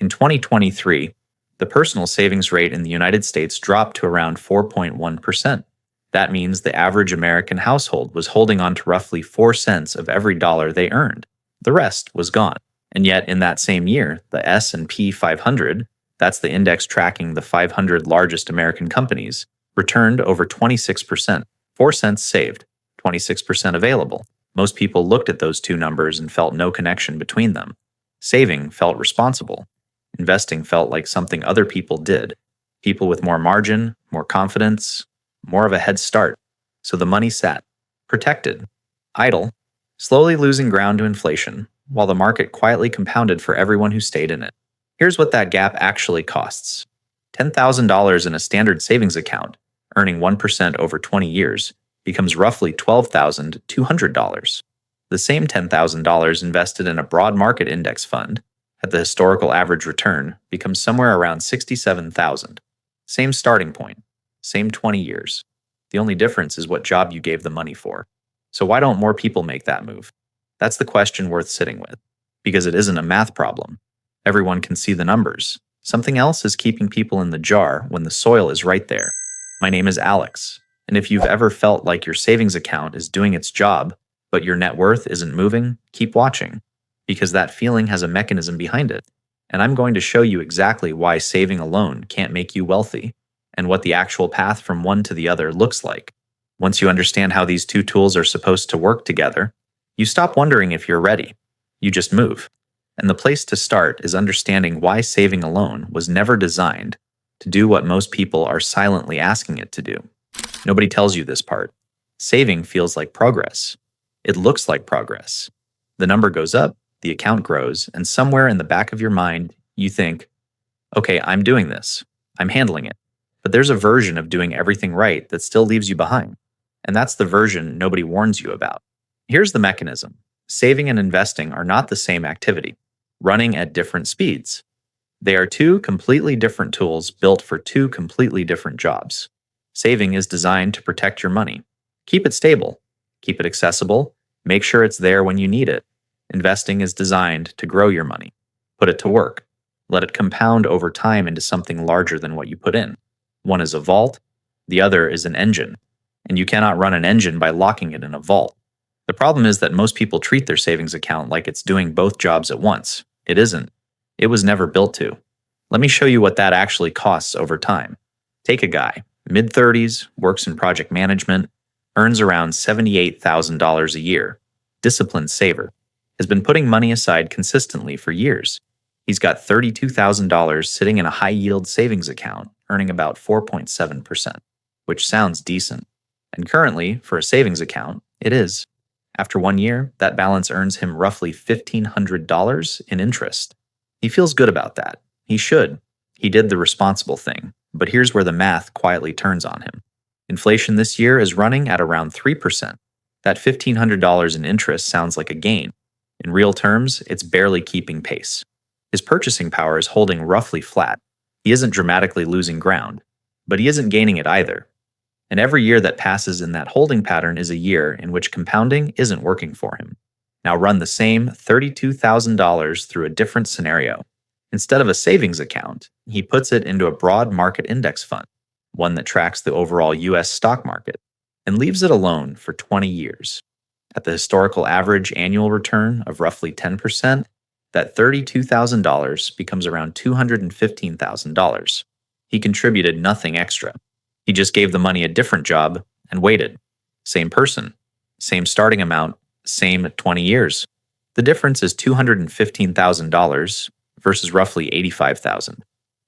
In 2023, the personal savings rate in the United States dropped to around 4.1%. That means the average American household was holding on to roughly 4 cents of every dollar they earned. The rest was gone. And yet in that same year, the S&P 500, that's the index tracking the 500 largest American companies, returned over 26%. 4 cents saved, 26% available. Most people looked at those two numbers and felt no connection between them. Saving felt responsible. Investing felt like something other people did. People with more margin, more confidence, more of a head start. So the money sat, protected, idle, slowly losing ground to inflation, while the market quietly compounded for everyone who stayed in it. Here's what that gap actually costs. $10,000 in a standard savings account, earning 1% over 20 years, becomes roughly $12,200. The same $10,000 invested in a broad market index fund, at the historical average return, becomes somewhere around $67,000. Same starting point, same 20 years. The only difference is what job you gave the money for. So why don't more people make that move? That's the question worth sitting with, because it isn't a math problem. Everyone can see the numbers. Something else is keeping people in the jar when the soil is right there. My name is Alex, and if you've ever felt like your savings account is doing its job, but your net worth isn't moving, keep watching, because that feeling has a mechanism behind it. And I'm going to show you exactly why saving alone can't make you wealthy, and what the actual path from one to the other looks like. Once you understand how these two tools are supposed to work together, you stop wondering if you're ready. You just move. And the place to start is understanding why saving alone was never designed to do what most people are silently asking it to do. Nobody tells you this part. Saving feels like progress. It looks like progress. The number goes up, the account grows, and somewhere in the back of your mind, you think, okay, I'm doing this. I'm handling it. But there's a version of doing everything right that still leaves you behind. And that's the version nobody warns you about. Here's the mechanism. Saving and investing are not the same activity, running at different speeds. They are two completely different tools built for two completely different jobs. Saving is designed to protect your money. Keep it stable. Keep it accessible. Make sure it's there when you need it. Investing is designed to grow your money. Put it to work. Let it compound over time into something larger than what you put in. One is a vault, the other is an engine. And you cannot run an engine by locking it in a vault. The problem is that most people treat their savings account like it's doing both jobs at once. It isn't. It was never built to. Let me show you what that actually costs over time. Take a guy, mid-30s, works in project management, earns around $78,000 a year, disciplined saver, has been putting money aside consistently for years. He's got $32,000 sitting in a high-yield savings account, earning about 4.7%, which sounds decent. And currently, for a savings account, it is. After 1 year, that balance earns him roughly $1,500 in interest. He feels good about that. He should. He did the responsible thing. But here's where the math quietly turns on him. Inflation this year is running at around 3%. That $1,500 in interest sounds like a gain. In real terms, it's barely keeping pace. His purchasing power is holding roughly flat. He isn't dramatically losing ground, but he isn't gaining it either. And every year that passes in that holding pattern is a year in which compounding isn't working for him. Now run the same $32,000 through a different scenario. Instead of a savings account, he puts it into a broad market index fund, one that tracks the overall US stock market, and leaves it alone for 20 years. At the historical average annual return of roughly 10%, that $32,000 becomes around $215,000. He contributed nothing extra. He just gave the money a different job and waited. Same person, same starting amount, same 20 years. The difference is $215,000 versus roughly $85,000.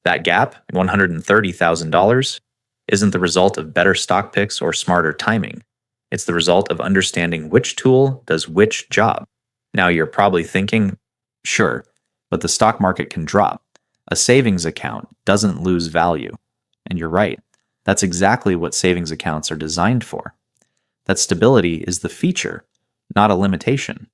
That gap, $130,000, isn't the result of better stock picks or smarter timing. It's the result of understanding which tool does which job. Now you're probably thinking, sure, but the stock market can drop. A savings account doesn't lose value. And you're right. That's exactly what savings accounts are designed for. That stability is the feature, not a limitation.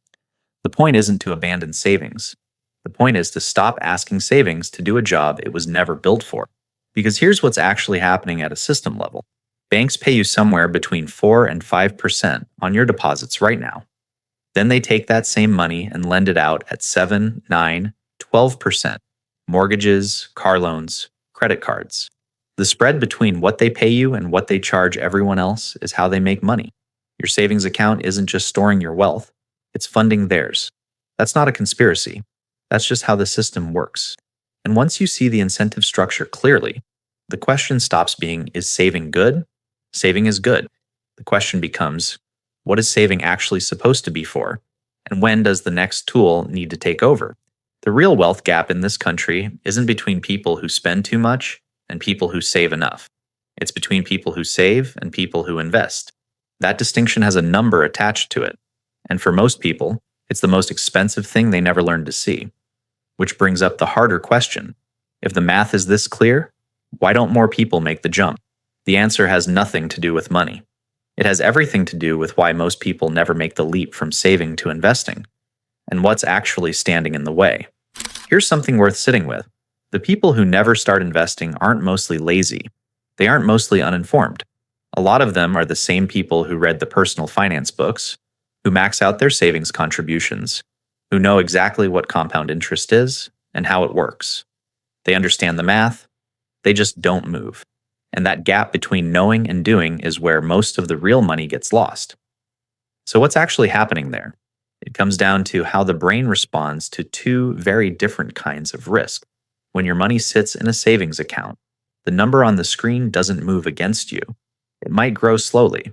The point isn't to abandon savings. The point is to stop asking savings to do a job it was never built for. Because here's what's actually happening at a system level. Banks pay you somewhere between 4 and 5% on your deposits right now. Then they take that same money and lend it out at 7, 9, 12%. Mortgages, car loans, credit cards. The spread between what they pay you and what they charge everyone else is how they make money. Your savings account isn't just storing your wealth, it's funding theirs. That's not a conspiracy. That's just how the system works. And once you see the incentive structure clearly, the question stops being, is saving good? Saving is good. The question becomes, what is saving actually supposed to be for? And when does the next tool need to take over? The real wealth gap in this country isn't between people who spend too much and people who save enough. It's between people who save and people who invest. That distinction has a number attached to it. And for most people, it's the most expensive thing they never learned to see. Which brings up the harder question. If the math is this clear, why don't more people make the jump? The answer has nothing to do with money. It has everything to do with why most people never make the leap from saving to investing, and what's actually standing in the way. Here's something worth sitting with. The people who never start investing aren't mostly lazy. They aren't mostly uninformed. A lot of them are the same people who read the personal finance books, who max out their savings contributions, who know exactly what compound interest is and how it works. They understand the math, they just don't move. And that gap between knowing and doing is where most of the real money gets lost. So what's actually happening there? It comes down to how the brain responds to two very different kinds of risk. When your money sits in a savings account, the number on the screen doesn't move against you. It might grow slowly.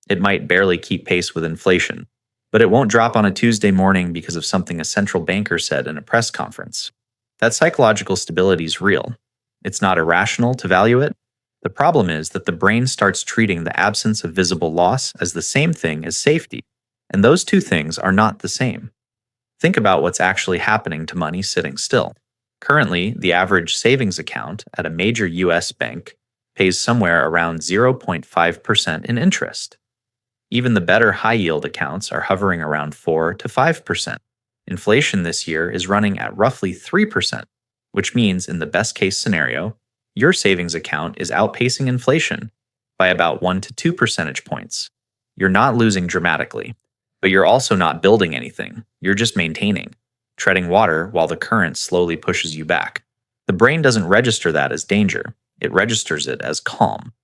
It might barely keep pace with inflation, but it won't drop on a Tuesday morning because of something a central banker said in a press conference. That psychological stability is real. It's not irrational to value it. The problem is that the brain starts treating the absence of visible loss as the same thing as safety, and those two things are not the same. Think about what's actually happening to money sitting still. Currently, the average savings account at a major US bank pays somewhere around 0.5% in interest. Even the better high-yield accounts are hovering around 4 to 5%. Inflation this year is running at roughly 3%, which means in the best-case scenario, your savings account is outpacing inflation by about 1 to 2 percentage points. You're not losing dramatically, but you're also not building anything. You're just maintaining, treading water while the current slowly pushes you back. The brain doesn't register that as danger. It registers it as calm.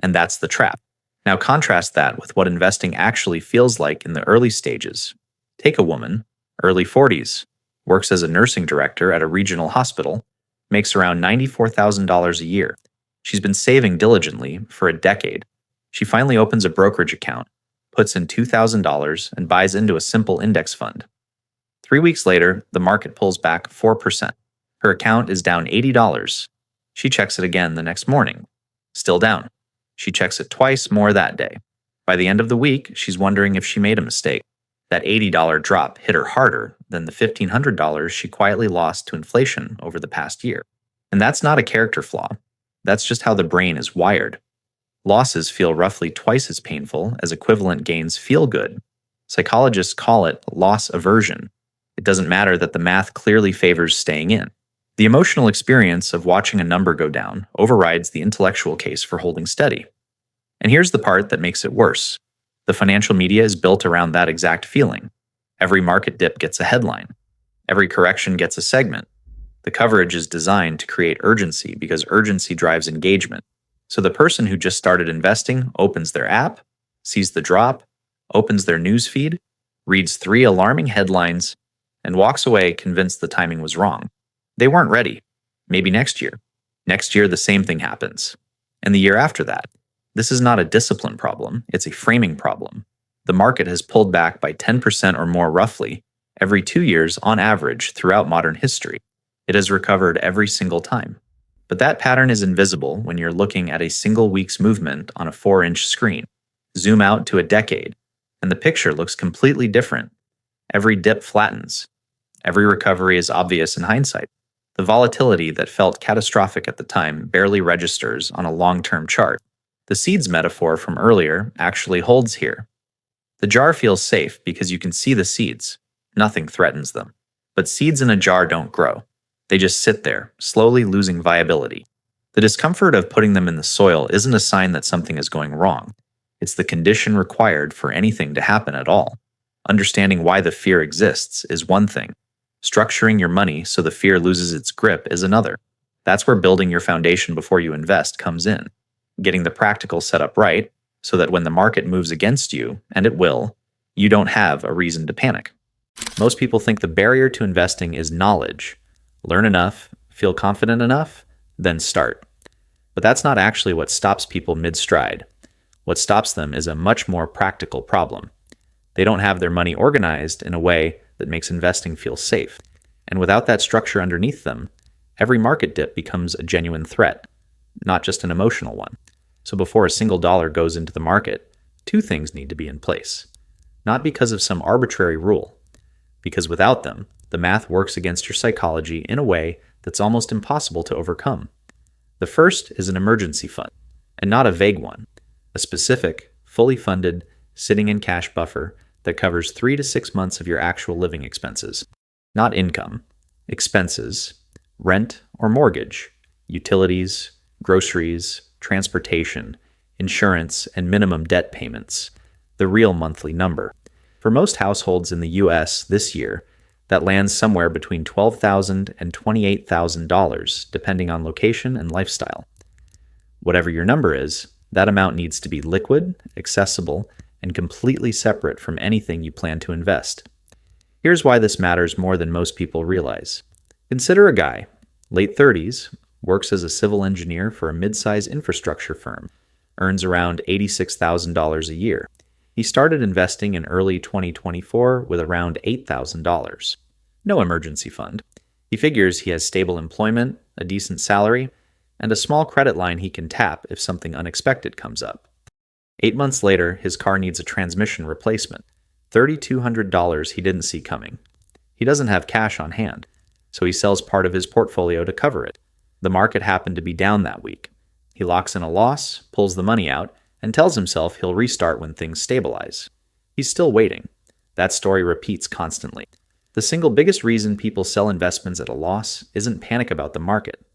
And that's the trap. Now contrast that with what investing actually feels like in the early stages. Take a woman, early 40s, works as a nursing director at a regional hospital, makes around $94,000 a year. She's been saving diligently for a decade. She finally opens a brokerage account, puts in $2,000, and buys into a simple index fund. 3 weeks later, the market pulls back 4%. Her account is down $80. She checks it again the next morning. Still down. She checks it twice more that day. By the end of the week, she's wondering if she made a mistake. That $80 drop hit her harder than the $1,500 she quietly lost to inflation over the past year. And that's not a character flaw. That's just how the brain is wired. Losses feel roughly twice as painful as equivalent gains feel good. Psychologists call it loss aversion. It doesn't matter that the math clearly favors staying in. The emotional experience of watching a number go down overrides the intellectual case for holding steady. And here's the part that makes it worse. The financial media is built around that exact feeling. Every market dip gets a headline. Every correction gets a segment. The coverage is designed to create urgency because urgency drives engagement. So the person who just started investing opens their app, sees the drop, opens their news feed, reads 3 alarming headlines, and walks away convinced the timing was wrong. They weren't ready. Maybe next year. Next year, the same thing happens. And the year after that. This is not a discipline problem, it's a framing problem. The market has pulled back by 10% or more roughly every 2 years on average throughout modern history. It has recovered every single time. But that pattern is invisible when you're looking at a single week's movement on a 4-inch screen. Zoom out to a decade, and the picture looks completely different. Every dip flattens. Every recovery is obvious in hindsight. The volatility that felt catastrophic at the time barely registers on a long-term chart. The seeds metaphor from earlier actually holds here. The jar feels safe because you can see the seeds. Nothing threatens them. But seeds in a jar don't grow. They just sit there, slowly losing viability. The discomfort of putting them in the soil isn't a sign that something is going wrong. It's the condition required for anything to happen at all. Understanding why the fear exists is one thing. Structuring your money so the fear loses its grip is another. That's where building your foundation before you invest comes in. Getting the practical setup right so that when the market moves against you, and it will, you don't have a reason to panic. Most people think the barrier to investing is knowledge. Learn enough, feel confident enough, then start. But that's not actually what stops people mid-stride. What stops them is a much more practical problem. They don't have their money organized in a way that makes investing feel safe. And without that structure underneath them, every market dip becomes a genuine threat, not just an emotional one. So before a single dollar goes into the market, two things need to be in place. Not because of some arbitrary rule, because without them, the math works against your psychology in a way that's almost impossible to overcome. The first is an emergency fund, and not a vague one, a specific, fully funded, sitting in cash buffer that covers 3 to 6 months of your actual living expenses, not income, expenses, rent or mortgage, utilities, groceries, transportation, insurance, and minimum debt payments, the real monthly number. For most households in the US this year, that lands somewhere between $12,000 and $28,000, depending on location and lifestyle. Whatever your number is, that amount needs to be liquid, accessible, and completely separate from anything you plan to invest. Here's why this matters more than most people realize. Consider a guy, late 30s, works as a civil engineer for a mid-size infrastructure firm, earns around $86,000 a year. He started investing in early 2024 with around $8,000. No emergency fund. He figures he has stable employment, a decent salary, and a small credit line he can tap if something unexpected comes up. 8 months later, his car needs a transmission replacement. $3,200 he didn't see coming. He doesn't have cash on hand, so he sells part of his portfolio to cover it. The market happened to be down that week. He locks in a loss, pulls the money out, and tells himself he'll restart when things stabilize. He's still waiting. That story repeats constantly. The single biggest reason people sell investments at a loss isn't panic about the market.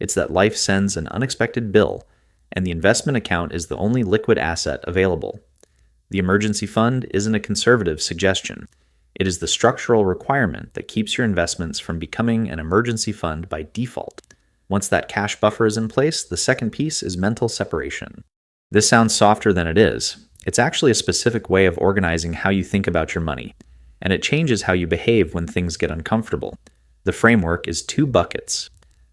It's that life sends an unexpected bill, and the investment account is the only liquid asset available. The emergency fund isn't a conservative suggestion. It is the structural requirement that keeps your investments from becoming an emergency fund by default. Once that cash buffer is in place, the second piece is mental separation. This sounds softer than it is. It's actually a specific way of organizing how you think about your money, and it changes how you behave when things get uncomfortable. The framework is 2 buckets,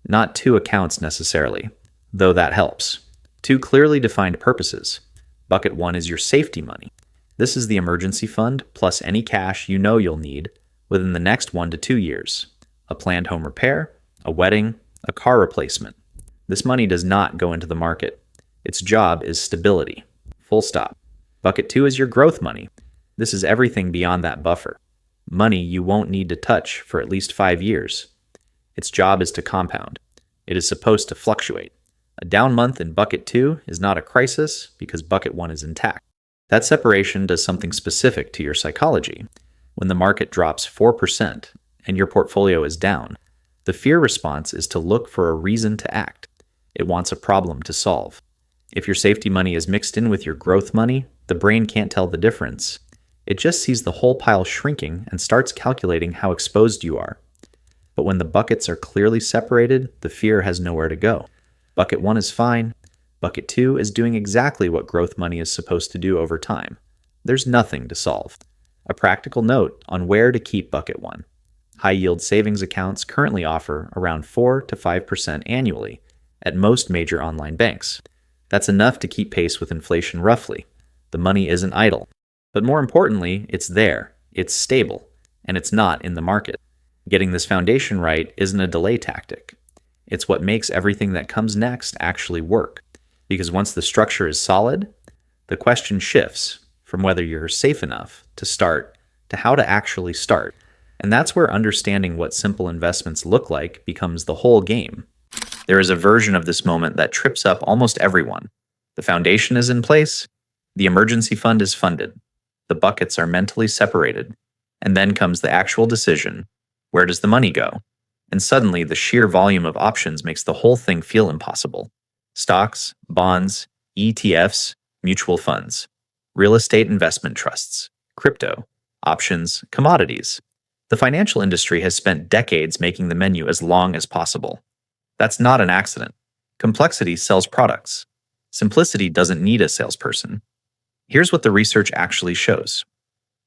not 2 accounts necessarily, though that helps. 2 clearly defined purposes. Bucket 1 is your safety money. This is the emergency fund plus any cash you know you'll need within the next 1 to 2 years. A planned home repair, a wedding, a car replacement. This money does not go into the market. Its job is stability. Full stop. Bucket 2 is your growth money. This is everything beyond that buffer. Money you won't need to touch for at least 5 years. Its job is to compound. It is supposed to fluctuate. A down month in Bucket 2 is not a crisis because Bucket 1 is intact. That separation does something specific to your psychology. When the market drops 4% and your portfolio is down, the fear response is to look for a reason to act. It wants a problem to solve. If your safety money is mixed in with your growth money, the brain can't tell the difference. It just sees the whole pile shrinking and starts calculating how exposed you are. But when the buckets are clearly separated, the fear has nowhere to go. Bucket 1 is fine. Bucket 2 is doing exactly what growth money is supposed to do over time. There's nothing to solve. A practical note on where to keep Bucket 1. High-yield savings accounts currently offer around 4 to 5% annually at most major online banks. That's enough to keep pace with inflation roughly. The money isn't idle. But more importantly, it's there, it's stable, and it's not in the market. Getting this foundation right isn't a delay tactic. It's what makes everything that comes next actually work. Because once the structure is solid, the question shifts from whether you're safe enough to start to how to actually start. And that's where understanding what simple investments look like becomes the whole game. There is a version of this moment that trips up almost everyone. The foundation is in place, the emergency fund is funded, the buckets are mentally separated, and then comes the actual decision. Where does the money go? And suddenly the sheer volume of options makes the whole thing feel impossible. Stocks, bonds, ETFs, mutual funds, real estate investment trusts, crypto, options, commodities. The financial industry has spent decades making the menu as long as possible. That's not an accident. Complexity sells products. Simplicity doesn't need a salesperson. Here's what the research actually shows.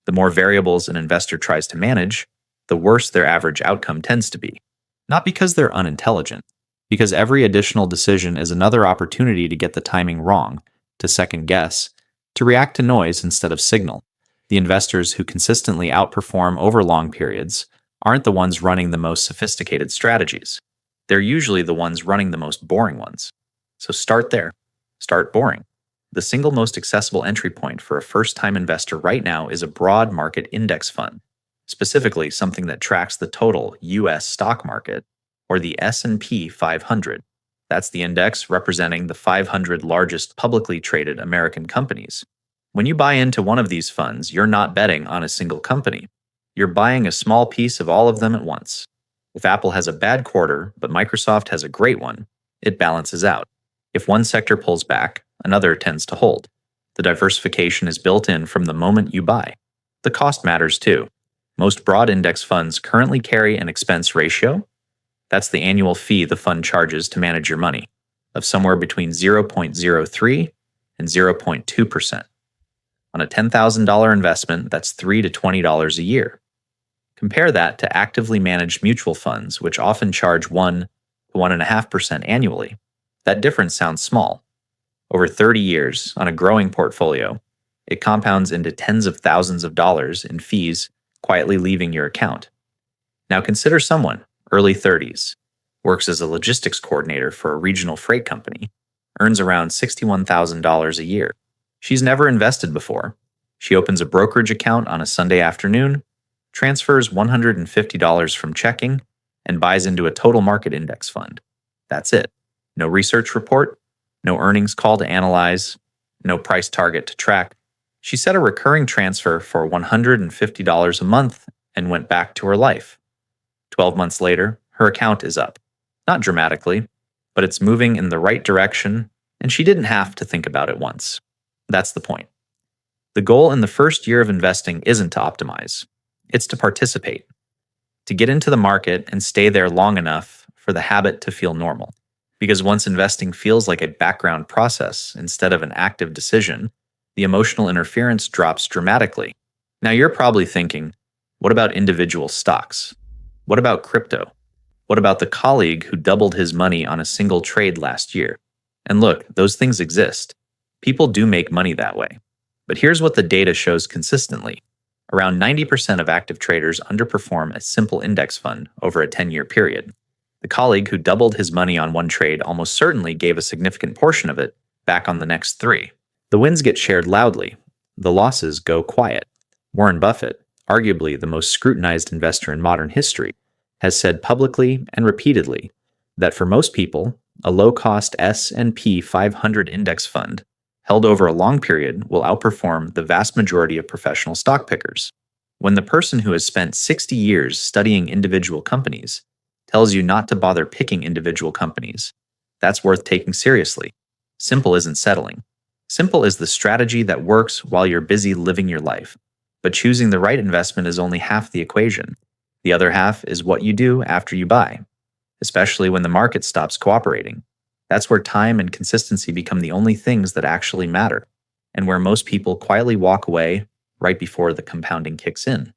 The more variables an investor tries to manage, the worse their average outcome tends to be. Not because they're unintelligent, because every additional decision is another opportunity to get the timing wrong, to second guess, to react to noise instead of signal. The investors who consistently outperform over long periods aren't the ones running the most sophisticated strategies. They're usually the ones running the most boring ones. So start there. Start boring. The single most accessible entry point for a first-time investor right now is a broad market index fund, specifically something that tracks the total US stock market, or the S&P 500. That's the index representing the 500 largest publicly traded American companies. When you buy into one of these funds, you're not betting on a single company. You're buying a small piece of all of them at once. If Apple has a bad quarter, but Microsoft has a great one, it balances out. If one sector pulls back, another tends to hold. The diversification is built in from the moment you buy. The cost matters too. Most broad index funds currently carry an expense ratio. That's the annual fee the fund charges to manage your money, of somewhere between 0.03 and 0.2%. On a $10,000 investment, that's $3 to $20 a year. Compare that to actively managed mutual funds, which often charge 1 to 1.5% annually. That difference sounds small. Over 30 years, on a growing portfolio, it compounds into tens of thousands of dollars in fees quietly leaving your account. Now consider someone, early 30s, works as a logistics coordinator for a regional freight company, earns around $61,000 a year. She's never invested before. She opens a brokerage account on a Sunday afternoon, transfers $150 from checking, and buys into a total market index fund. That's it. No research report, no earnings call to analyze, no price target to track. She set a recurring transfer for $150 a month and went back to her life. 12 months later, her account is up. Not dramatically, but it's moving in the right direction, and she didn't have to think about it once. That's the point. The goal in the first year of investing isn't to optimize. It's to participate, to get into the market and stay there long enough for the habit to feel normal. Because once investing feels like a background process instead of an active decision, the emotional interference drops dramatically. Now you're probably thinking, what about individual stocks? What about crypto? What about the colleague who doubled his money on a single trade last year? And look, those things exist. People do make money that way. But here's what the data shows consistently. Around 90% of active traders underperform a simple index fund over a 10-year period. The colleague who doubled his money on one trade almost certainly gave a significant portion of it back on the next 3. The wins get shared loudly. The losses go quiet. Warren Buffett, arguably the most scrutinized investor in modern history, has said publicly and repeatedly that for most people, a low-cost S&P 500 index fund held over a long period will outperform the vast majority of professional stock pickers. When the person who has spent 60 years studying individual companies tells you not to bother picking individual companies, that's worth taking seriously. Simple isn't settling. Simple is the strategy that works while you're busy living your life. But choosing the right investment is only half the equation. The other half is what you do after you buy, especially when the market stops cooperating. That's where time and consistency become the only things that actually matter, and where most people quietly walk away right before the compounding kicks in.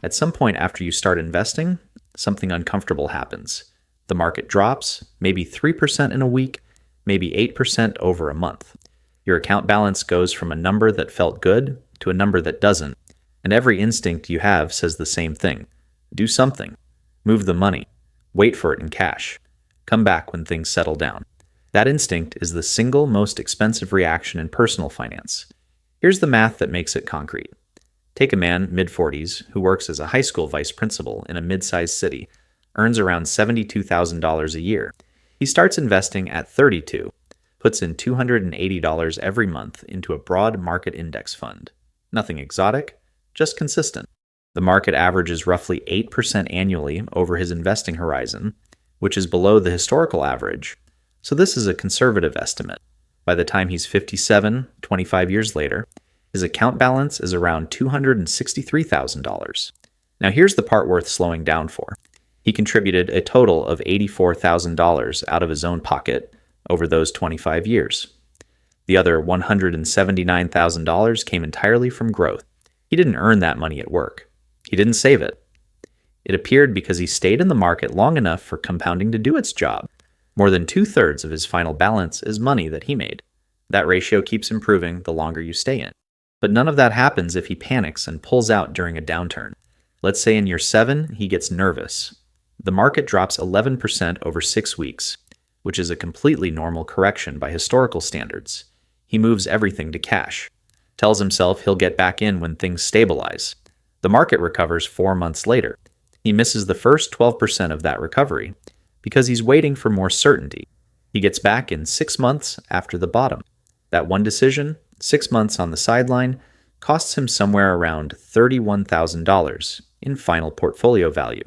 At some point after you start investing, something uncomfortable happens. The market drops, maybe 3% in a week, maybe 8% over a month. Your account balance goes from a number that felt good to a number that doesn't, and every instinct you have says the same thing. Do something. Move the money. Wait for it in cash. Come back when things settle down. That instinct is the single most expensive reaction in personal finance. Here's the math that makes it concrete. Take a man, mid-40s, who works as a high school vice principal in a mid-sized city, earns around $72,000 a year. He starts investing at 32, puts in $280 every month into a broad market index fund. Nothing exotic, just consistent. The market averages roughly 8% annually over his investing horizon, which is below the historical average. So this is a conservative estimate. By the time he's 57, 25 years later, his account balance is around $263,000. Now here's the part worth slowing down for. He contributed a total of $84,000 out of his own pocket over those 25 years. The other $179,000 came entirely from growth. He didn't earn that money at work. He didn't save it. It appeared because he stayed in the market long enough for compounding to do its job. More than 2/3 of his final balance is money that he made. That ratio keeps improving the longer you stay in. But none of that happens if he panics and pulls out during a downturn. Let's say in year 7, he gets nervous. The market drops 11% over 6 weeks, which is a completely normal correction by historical standards. He moves everything to cash, tells himself he'll get back in when things stabilize. The market recovers 4 months later. He misses the first 12% of that recovery because he's waiting for more certainty. He gets back in 6 months after the bottom. That one decision, 6 months on the sideline, costs him somewhere around $31,000 in final portfolio value.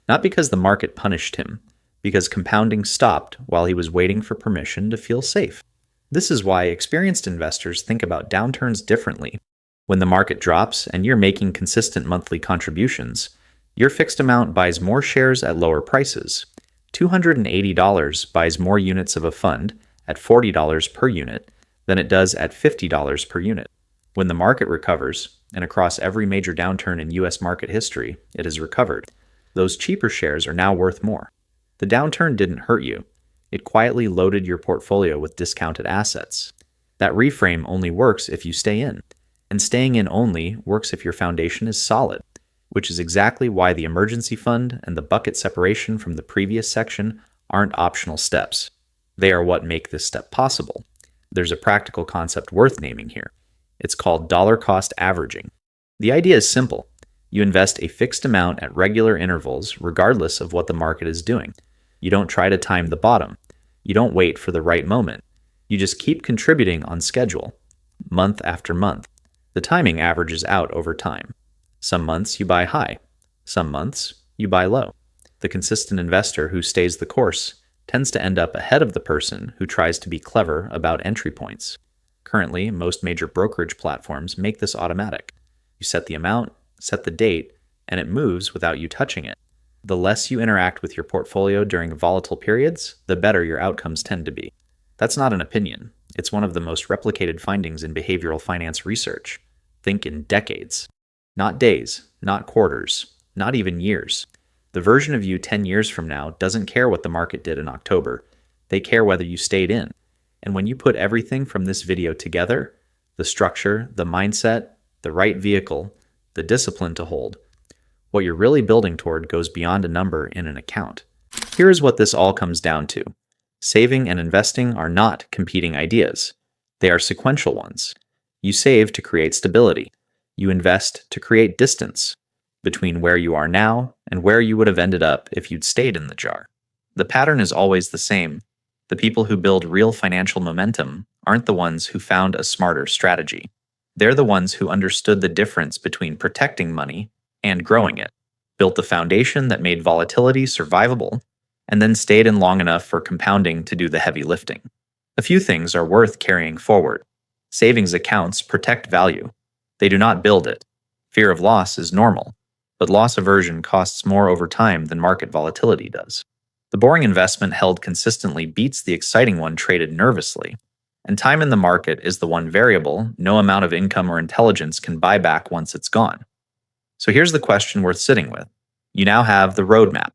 Not because the market punished him, because compounding stopped while he was waiting for permission to feel safe. This is why experienced investors think about downturns differently. When the market drops and you're making consistent monthly contributions, your fixed amount buys more shares at lower prices. $280 buys more units of a fund at $40 per unit than it does at $50 per unit. When the market recovers, and across every major downturn in U.S. market history, it has recovered, those cheaper shares are now worth more. The downturn didn't hurt you. It quietly loaded your portfolio with discounted assets. That reframe only works if you stay in. And staying in only works if your foundation is solid, which is exactly why the emergency fund and the bucket separation from the previous section aren't optional steps. They are what make this step possible. There's a practical concept worth naming here. It's called dollar cost averaging. The idea is simple. You invest a fixed amount at regular intervals regardless of what the market is doing. You don't try to time the bottom. You don't wait for the right moment. You just keep contributing on schedule, month after month. The timing averages out over time. Some months you buy high. Some months you buy low. The consistent investor who stays the course tends to end up ahead of the person who tries to be clever about entry points. Currently, most major brokerage platforms make this automatic. You set the amount, set the date, and it moves without you touching it. The less you interact with your portfolio during volatile periods, the better your outcomes tend to be. That's not an opinion. It's one of the most replicated findings in behavioral finance research. Think in decades. Not days, not quarters, not even years. The version of you 10 years from now doesn't care what the market did in October. They care whether you stayed in. And when you put everything from this video together, the structure, the mindset, the right vehicle, the discipline to hold, what you're really building toward goes beyond a number in an account. Here is what this all comes down to. Saving and investing are not competing ideas. They are sequential ones. You save to create stability. You invest to create distance between where you are now and where you would have ended up if you'd stayed in the jar. The pattern is always the same. The people who build real financial momentum aren't the ones who found a smarter strategy. They're the ones who understood the difference between protecting money and growing it, built the foundation that made volatility survivable, and then stayed in long enough for compounding to do the heavy lifting. A few things are worth carrying forward. Savings accounts protect value. They do not build it. Fear of loss is normal, but loss aversion costs more over time than market volatility does. The boring investment held consistently beats the exciting one traded nervously, and time in the market is the one variable no amount of income or intelligence can buy back once it's gone. So here's the question worth sitting with. You now have the roadmap.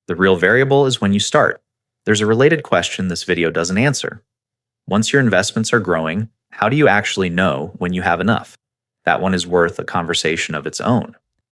The real variable is when you start. There's a related question this video doesn't answer. Once your investments are growing, how do you actually know when you have enough? That one is worth a conversation of its own.